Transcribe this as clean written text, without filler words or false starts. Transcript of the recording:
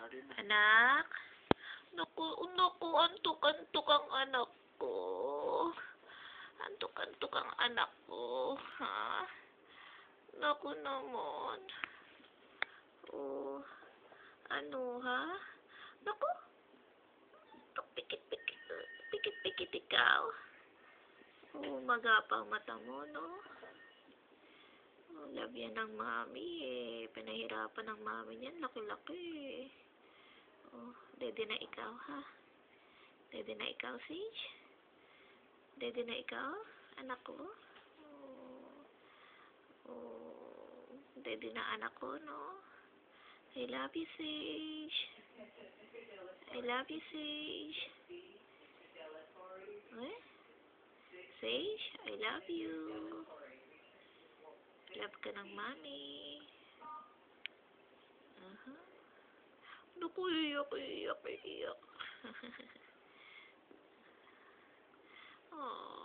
Anak? Naku, naku, antok-antok ang anak ko. Antok-antok ang anak ko. Ha? Naku naman. Oh, ano ha? Naku, pikit-pikit. Pikit-pikit ikaw. Oh, magapang mata mo, no? Oh, love yan ng mami eh. Pinahirapan ng mami niyan. Laki-laki. Oh, dede na ikaw, ha? Dede na ikaw, Sage? Dede na ikaw? Anak ko? Oh, dede na anak ko, no? I love you, Sage. I love you, Sage. Eh? Sage, I love you. Love ka ng mami. Naku, iyak. Oh.